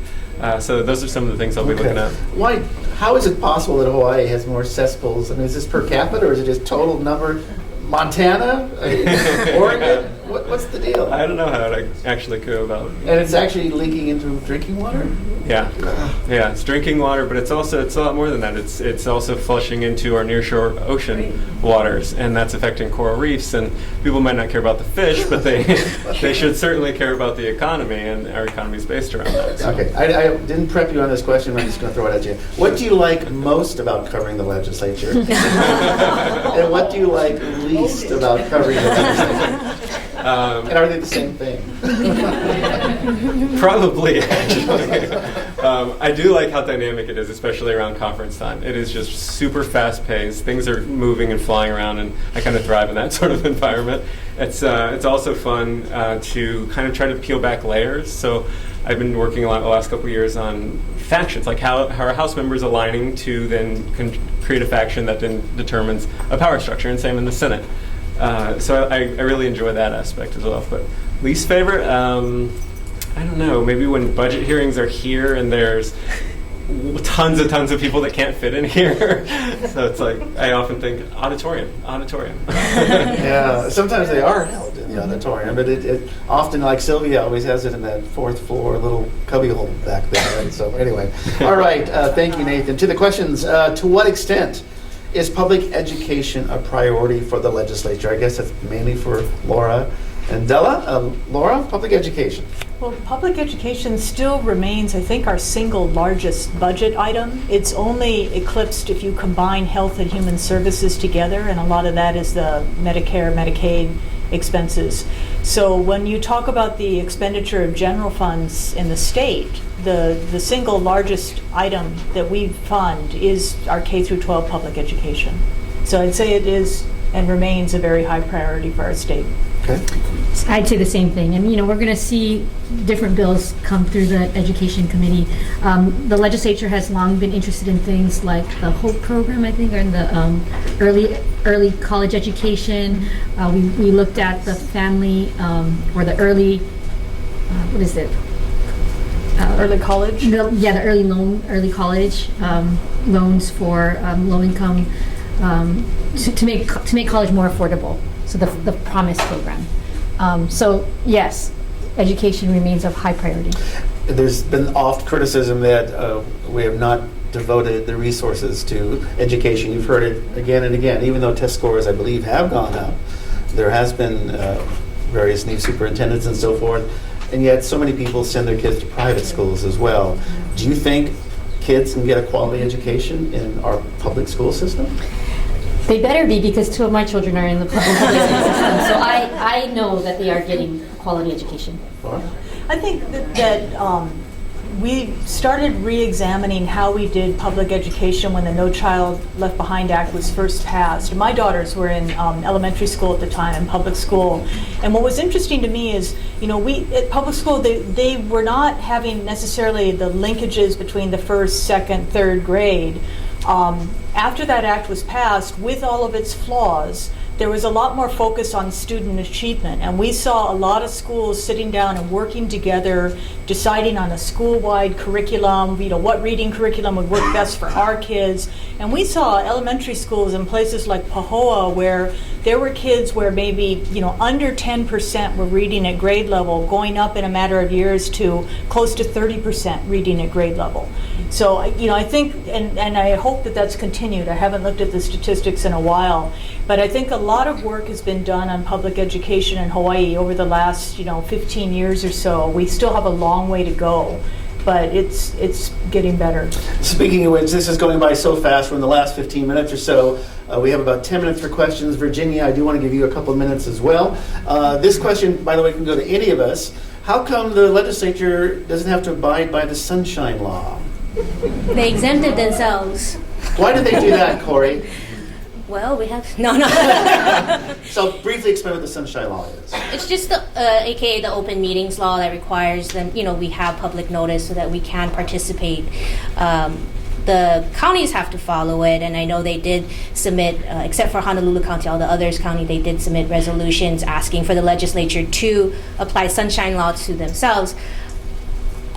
So those are some of the things I'll be looking at. Why? How is it possible that Hawaii has more cesspools? I mean, is this per capita, or is it just total number? Montana? Oregon? What's the deal? I don't know how to actually go about it. And it's actually leaking into drinking water? Yeah, yeah, it's drinking water, but it's a lot more than that. It's also flushing into our nearshore ocean waters, and that's affecting coral reefs. And people might not care about the fish, but they should certainly care about the economy, and our economy is based around that. So. Okay, I didn't prep you on this question, but I'm just going to throw it at you. What do you like most about covering the legislature? And what do you like least about covering the legislature? And are they the same thing? Probably, actually. I do like how dynamic it is, especially around conference time. It is just super fast-paced. Things are moving and flying around, and I kind of thrive in that sort of environment. It's also fun to kind of try to peel back layers. So I've been working a lot the last couple of years on factions, like how are House members aligning to then create a faction that then determines a power structure, and same in the Senate. So I really enjoy that aspect as well. But least favorite, I don't know. Maybe when budget hearings are here and there's tons of people that can't fit in here. So it's like I often think auditorium. Yeah, sometimes they are held in the auditorium, but it often, like Sylvia always has it in that 4th floor little cubbyhole back there. Right? So anyway, all right. Thank you, Nathan. To the questions. To what extent is public education a priority for the legislature? I guess that's mainly for Laura and Della. Laura, public education. Well, public education still remains, I think, our single largest budget item. It's only eclipsed if you combine health and human services together, and a lot of that is the Medicare, Medicaid expenses. So when you talk about the expenditure of general funds in the state, the single largest item that we fund is our K through 12 public education. So I'd say it is and remains a very high priority for our state. Okay. I'd say the same thing. And, we're going to see different bills come through the Education Committee. The legislature has long been interested in things like the HOPE program, I think, or in the early college education. We looked at the family, or the early, what is it? Early college? The early college loans for low income, to make college more affordable. So the Promise program. So yes, education remains of high priority. There's been oft criticism that we have not devoted the resources to education. You've heard it again and again. Even though test scores, I believe, have gone up, there has been various new superintendents and so forth, and yet so many people send their kids to private schools as well. Do you think kids can get a quality education in our public school system? They better be, because 2 of my children are in the public school system. So I know that they are getting quality education. Laura? I think that we started re-examining how we did public education when the No Child Left Behind Act was first passed. My daughters were in elementary school at the time, in public school. And what was interesting to me is, we at public school, they were not having necessarily the linkages between the first, second, third grade. After that act was passed, with all of its flaws, there was a lot more focus on student achievement, and we saw a lot of schools sitting down and working together, deciding on a school-wide curriculum, what reading curriculum would work best for our kids. And we saw elementary schools in places like Pahoa where there were kids where maybe, under 10% were reading at grade level, going up in a matter of years to close to 30% reading at grade level. So, I think, and I hope that that's continued. I haven't looked at the statistics in a while, but I think a lot of work has been done on public education in Hawaii over the last, 15 years or so. We still have a long way to go, but it's getting better. Speaking of which, this is going by so fast. We're in the last 15 minutes or so. We have about 10 minutes for questions. Virginia, I do want to give you a couple of minutes as well. This question, by the way, can go to any of us. How come the legislature doesn't have to abide by the Sunshine Law? They exempted themselves. Why did they do that, Corey? Well, we have no. So briefly explain what the Sunshine Law is. It's just the AKA the open meetings law that requires them. We have public notice so that we can participate. The counties have to follow it, and I know they did submit, except for Honolulu County, all the others county, they did submit resolutions asking for the legislature to apply Sunshine Law to themselves.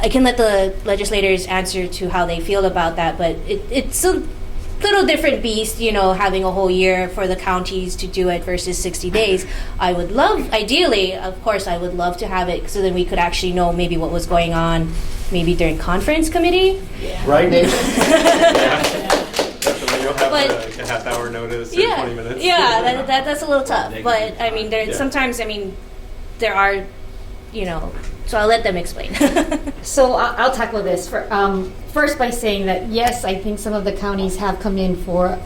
I can let the legislators answer to how they feel about that, but it's a little different beast, having a whole year for the counties to do it versus 60 days. Ideally, of course, I would love to have it so then we could actually know maybe what was going on maybe during conference committee. Right, Nathan? Definitely, you'll have a half-hour notice or 20 minutes. Yeah, that's a little tough. But, sometimes, there are, so I'll let them explain. So I'll tackle this first by saying that yes, I think some of the counties have come in for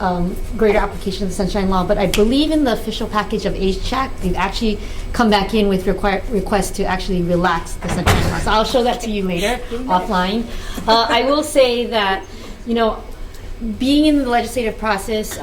greater application of the Sunshine Law, but I believe in the official package of HCHAC, they've actually come back in with requests to actually relax the Sunshine Law. So I'll show that to you later offline. I will say that, being in the legislative process,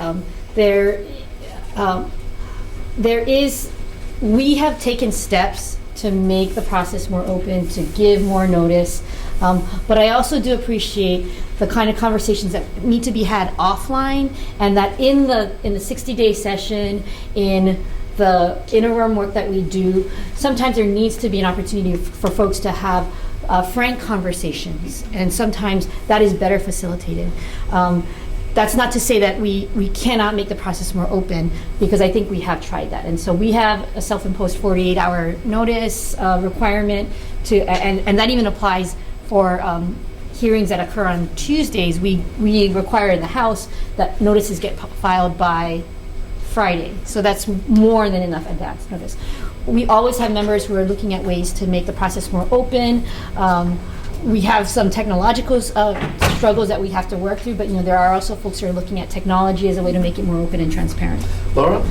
we have taken steps to make the process more open, to give more notice. But I also do appreciate the kind of conversations that need to be had offline, and that in the 60-day session, in the interim work that we do, sometimes there needs to be an opportunity for folks to have frank conversations, and sometimes that is better facilitated. That's not to say that we cannot make the process more open, because I think we have tried that. And so we have a self-imposed 48-hour notice requirement and that even applies for hearings that occur on Tuesdays. We require in the House that notices get filed by Friday. So that's more than enough advance notice. We always have members who are looking at ways to make the process more open. We have some technological struggles that we have to work through, but there are also folks who are looking at technology as a way to make it more open and transparent. Laura?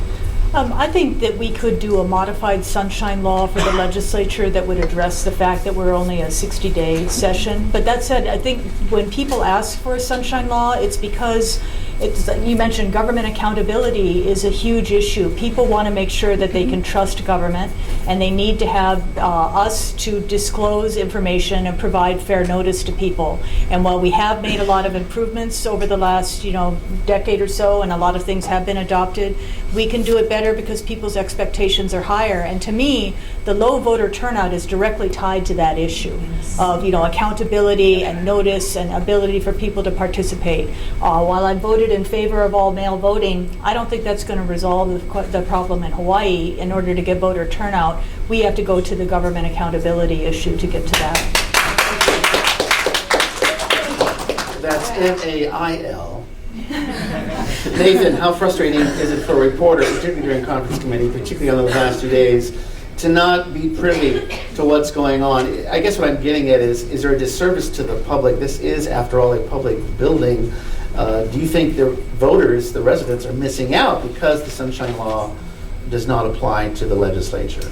I think that we could do a modified Sunshine Law for the legislature that would address the fact that we're only a 60-day session. But that said, I think when people ask for a Sunshine Law, it's because you mentioned government accountability is a huge issue. People want to make sure that they can trust government, and they need to have us to disclose information and provide fair notice to people. And while we have made a lot of improvements over the last decade or so, and a lot of things have been adopted, we can do it better because people's expectations are higher. And to me, the low voter turnout is directly tied to that issue of accountability and notice and ability for people to participate. While I voted in favor of all mail voting, I don't think that's going to resolve the problem in Hawaii. In order to get voter turnout, we have to go to the government accountability issue to get to that. That's MAIL. Nathan, how frustrating is it for a reporter, particularly during conference committee, particularly on those last 2 days, to not be privy to what's going on. I guess what I'm getting at is there a disservice to the public? This is, after all, a public building. Do you think the voters, the residents, are missing out because the Sunshine Law does not apply to the legislature?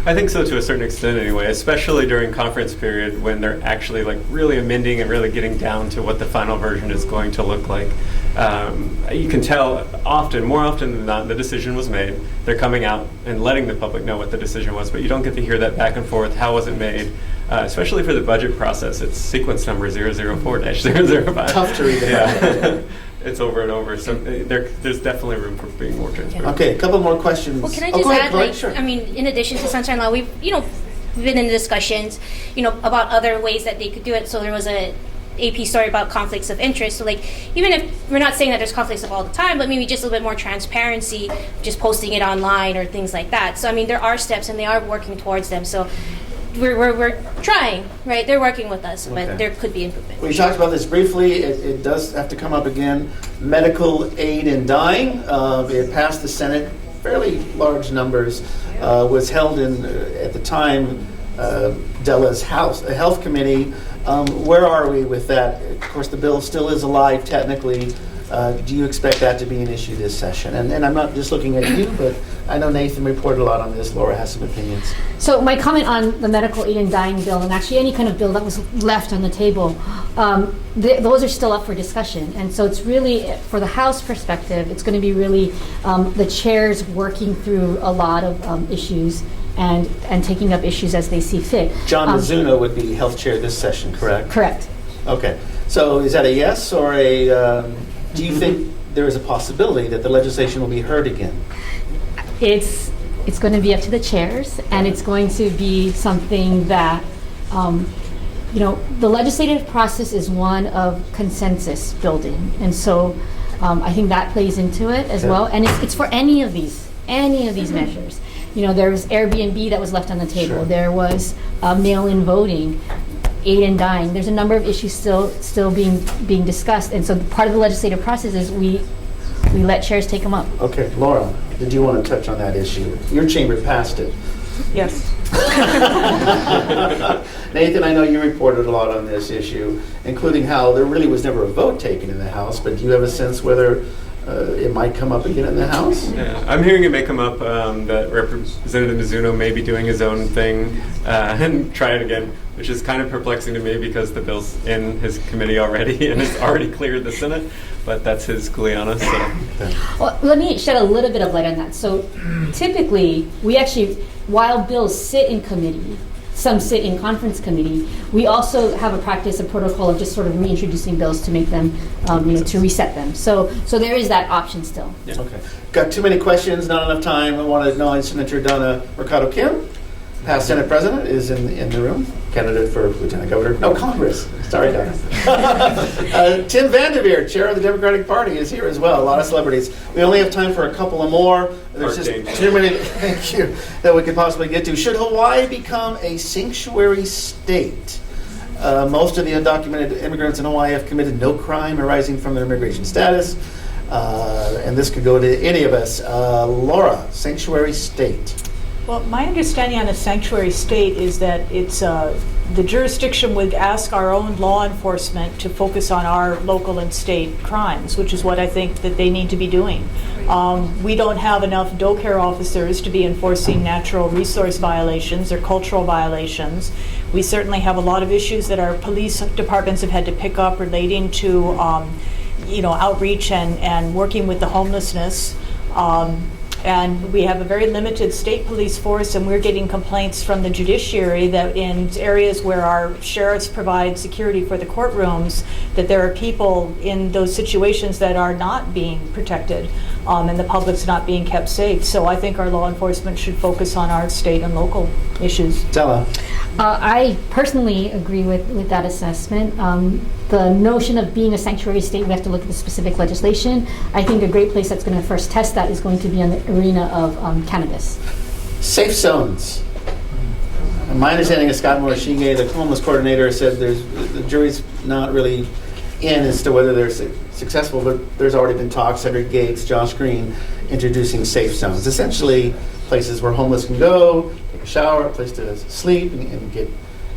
I think so, to a certain extent anyway, especially during conference period when they're actually like really amending and really getting down to what the final version is going to look like. You can tell more often than not, the decision was made. They're coming out and letting the public know what the decision was, but you don't get to hear that back and forth. How was it made? Especially for the budget process, it's sequence number 004-005. Tough to read about. Yeah. It's over and over, so there's definitely room for being more transparent. Okay, a couple more questions. Well, can I Oh, just go ahead, add, Chloe, like, sure. I mean, in addition to Sunshine Law, we've been in discussions, about other ways that they could do it. So there was a AP story about conflicts of interest. So, like, even if we're not saying that there's conflicts of all the time, but maybe just a little bit more transparency, just posting it online or things like that. So, I mean, there are steps, and they are working towards them. So we're trying, right? They're working with us, Okay. but there could be improvement. We talked about this briefly. It does have to come up again. Medical aid in dying. It passed the Senate, fairly large numbers. Was held in, at the time, Della's health committee. Where are we with that? Of course, the bill still is alive technically. Do you expect that to be an issue this session? And I'm not just looking at you, but I know Nathan reported a lot on this. Laura has some opinions. So my comment on the medical aid and dying bill, and actually any kind of bill that was left on the table, those are still up for discussion. And so it's really, for the House perspective, it's going to be really the chairs working through a lot of issues and taking up issues as they see fit. John Mizuno would be health chair this session, correct? Correct. Okay. So is that a yes or a, do you think there is a possibility that the legislation will be heard again? It's going to be up to the chairs, and it's going to be something that, the legislative process is one of consensus building, and so I think that plays into it as Okay. well. And it's for any of these measures. There was Airbnb that was left on the table. Sure. There was mail-in voting, aid and dying. There's a number of issues still being discussed, and so part of the legislative process is we let chairs take them up. Okay, Laura, did you want to touch on that issue? Your chamber passed it. Yes. Nathan, I know you reported a lot on this issue, including how there really was never a vote taken in the House, but do you have a sense whether it might come up again in the House? Yeah, I'm hearing it may come up that Representative Mizuno may be doing his own thing and try it again, which is kind of perplexing to me because the bill's in his committee already and it's already cleared the Senate, but that's his Kuleana. So. Well, let me shed a little bit of light on that. So typically, we actually, while bills sit in committee, some sit in conference committee, we also have a practice, a protocol of just sort of reintroducing bills to make them, to reset them. So there is that option still. Yeah. Okay. Got too many questions, not enough time. I want to acknowledge Senator Donna Mercado Kim, past Senate President, is in the room. Candidate for Lieutenant Governor. No, Congress. Sorry, Donna. Tim Vanderveer, Chair of the Democratic Party, is here as well. A lot of celebrities. We only have time for a couple of more. There's just too many, thank you, that we could possibly get to. Should Hawaii become a sanctuary state? Most of the undocumented immigrants in Hawaii have committed no crime arising from their immigration status. And this could go to any of us. Laura, sanctuary state. Well, my understanding on a sanctuary state is that it's the jurisdiction would ask our own law enforcement to focus on our local and state crimes, which is what I think that they need to be doing. We don't have enough DoCare officers to be enforcing natural resource violations or cultural violations. We certainly have a lot of issues that our police departments have had to pick up relating to outreach and working with the homelessness. And we have a very limited state police force, and we're getting complaints from the judiciary that in areas where our sheriffs provide security for the courtrooms, that there are people in those situations that are not being protected, and the public's not being kept safe. So I think our law enforcement should focus on our state and local issues. Della. I personally agree with that assessment. The notion of being a sanctuary state, we have to look at the specific legislation. I think a great place that's going to first test that is going to be in the arena of cannabis. Safe zones. And my understanding is Scott Morishige, the homeless coordinator, said the jury's not really in as to whether they're successful, but there's already been talks, Cedric Gates, Josh Green, introducing safe zones. Essentially, places where homeless can go, take a shower, a place to sleep, and get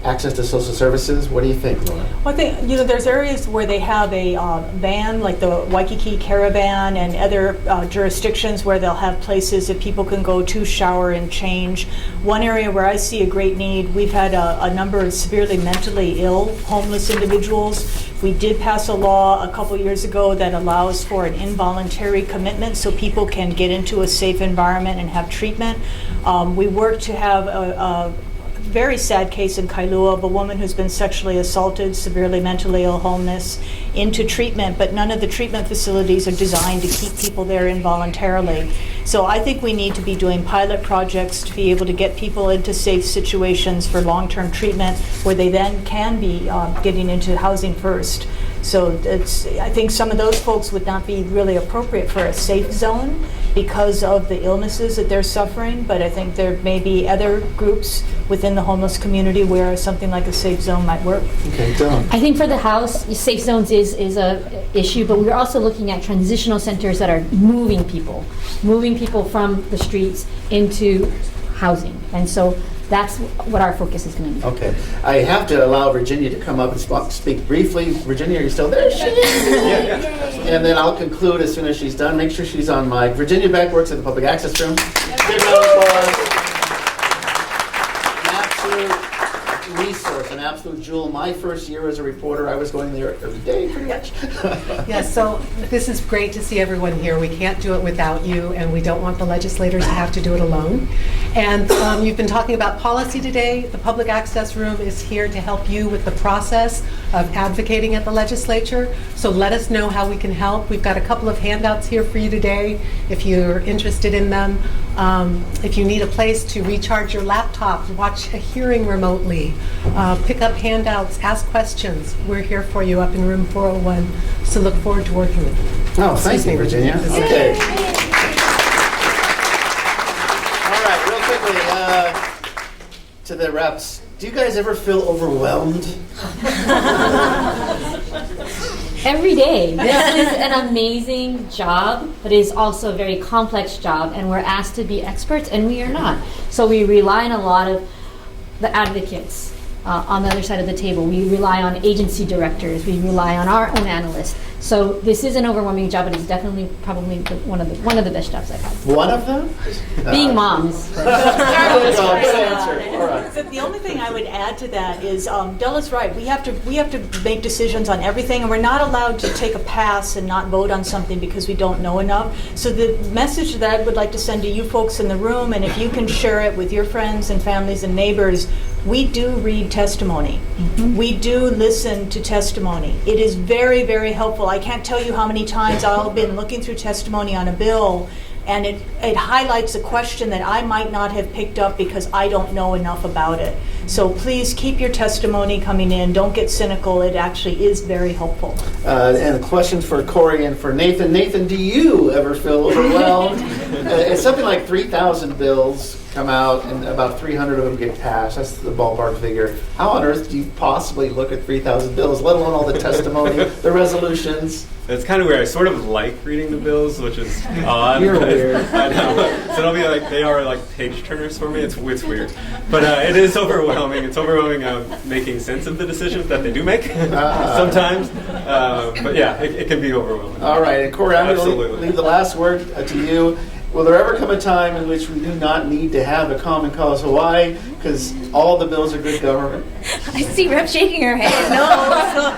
access to social services. What do you think, Laura? Well, I think, there's areas where they have a van, like the Waikiki Caravan and other jurisdictions where they'll have places that people can go to shower and change. One area where I see a great need, we've had a number of severely mentally ill homeless individuals. We did pass a law a couple years ago that allows for an involuntary commitment so people can get into a safe environment and have treatment. We work to have a very sad case in Kailua of a woman who's been sexually assaulted, severely mentally ill, homeless, into treatment, but none of the treatment facilities are designed to keep people there involuntarily. So I think we need to be doing pilot projects to be able to get people into safe situations for long-term treatment where they then can be getting into housing first. So I think some of those folks would not be really appropriate for a safe zone because of the illnesses that they're suffering, but I think there may be other groups within the homeless community where something like a safe zone might work. Okay, Dawn. I think for the house, safe zones is a issue, but we're also looking at transitional centers that are moving people from the streets into housing. And so that's what our focus is going to be. Okay. I have to allow Virginia to come up and speak briefly. Virginia, are you still there? She is. And then I'll conclude as soon as she's done. Make sure she's on mic. Virginia Beck works at the Public Access Room. Big round of applause. An absolute resource, an absolute jewel. My first year as a reporter, I was going there every day, pretty much. Yes, so this is great to see everyone here. We can't do it without you, and we don't want the legislators to have to do it alone. And you've been talking about policy today. The Public Access Room is here to help you with the process of advocating at the legislature. So let us know how we can help. We've got a couple of handouts here for you today if you're interested in them. If you need a place to recharge your laptop, watch a hearing remotely, pick up handouts, ask questions. We're here for you up in room 401. So look forward to working with you. Oh, thank you, Virginia. Okay. All right, real quickly, to the reps. Do you guys ever feel overwhelmed? Every day. This is an amazing job, but it is also a very complex job, and we're asked to be experts, and we are not. So we rely on a lot of the advocates on the other side of the table. We rely on agency directors. We rely on our own analysts. So this is an overwhelming job, but it's definitely probably one of the best jobs I've had. One of them? Being moms. Good answer. All right. So the only thing I would add to that is Della's right. We have to make decisions on everything, and we're not allowed to take a pass and not vote on something because we don't know enough. So the message that I would like to send to you folks in the room, and if you can share it with your friends and families and neighbors, we do read testimony. Mm-hmm. We do listen to testimony. It is very, very helpful. I can't tell you how many times I've been looking through testimony on a bill, and it highlights a question that I might not have picked up because I don't know enough about it. So please keep your testimony coming in. Don't get cynical. It actually is very helpful. And questions for Corey and for Nathan. Nathan, do you ever feel overwhelmed? It's something like 3,000 bills come out and about 300 of them get passed. That's the ballpark figure. How on earth do you possibly look at 3,000 bills, let alone all the testimony, the resolutions? It's kind of weird. I sort of like reading the bills, which is odd. You're but- weird. I know. So it'll be like they are like page turners for me. It's weird, but it is overwhelming. It's overwhelming making sense of the decisions that they do make sometimes. But yeah, it can be overwhelming. All right, and Corey, I'm going Absolutely. to leave the last word to you. Will there ever come a time in which we do not need to have a Common Cause Hawaii because all the bills are good government? I see Rep shaking her head. No.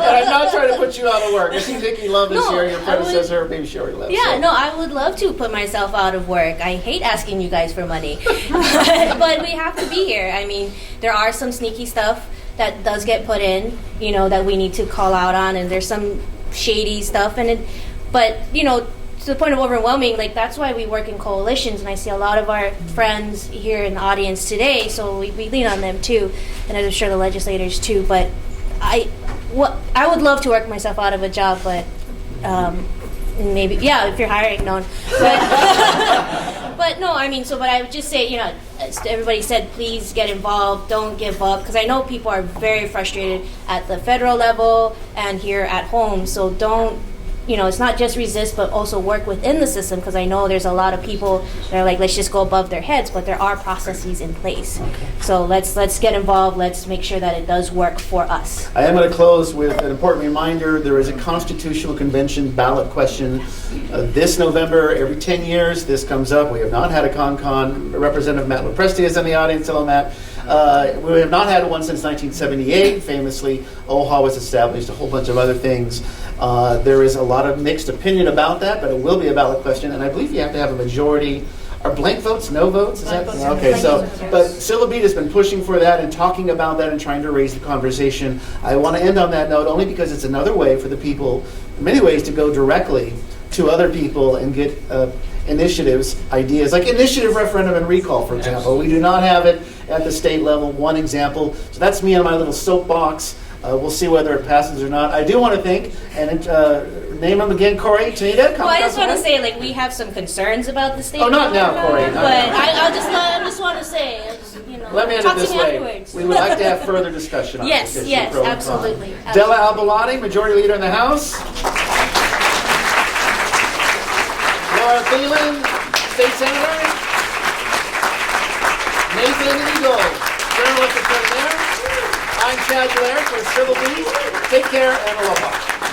And I'm not trying to put you out of work. I see Vicki Love is No, here, your I would- predecessor, maybe she already left. Yeah, so. no, I would love to put myself out of work. I hate asking you guys for money. But we have to be here. I mean, there are some sneaky stuff that does get put in, that we need to call out on, and there's some shady stuff but to the point of overwhelming, like that's why we work in coalitions, and I see a lot of our friends here in the audience today, so we lean on them too, and I'm sure the legislators too, but I would love to work myself out of a job, but maybe, yeah, if you're hiring, no. But no, I mean, but I would just say, everybody said, please get involved, don't give up, because I know people are very frustrated at the federal level and here at home, so don't it's not just resist, but also work within the system, because I know there's a lot of people that are like, let's just go above their heads, but there are processes in place. So let's get involved. Let's make sure that it does work for us. I am going to close with an important reminder. There is a Constitutional Convention ballot question this November. Every 10 years, this comes up. We have not had a CONCON. Representative Matt Lopresti is in the audience. Hello, Matt. We have not had one since 1978. Famously, OHA was established, a whole bunch of other things. There is a lot of mixed opinion about that, but it will be a ballot question, and I believe you have to have a majority. Are blank votes no votes? Is that okay? So, but Silabete has been pushing for that and talking about that and trying to raise the conversation. I want to end on that note only because it's another way for the people, in many ways, to go directly to other people and get initiatives, ideas, like initiative referendum and recall, for example. We do not have it at the state level. One example. So that's me on my little soapbox. We'll see whether it passes or not. I do want to thank and name them again, Corey, Tanita. Well, I just want to say, like, we have some concerns about the state. Oh, not now, Corey. But I just want to say, Let me end talk it this to me way. afterwards. We would like to have further discussion on Yes, this issue. yes, pro and con. absolutely. Della Albalati, Majority Leader in the House. Laura Thielen, State Senator. Nathan Eagle, Journalist Extraordinaire. I'm Chad Blair for Civil Beat. Take care and aloha.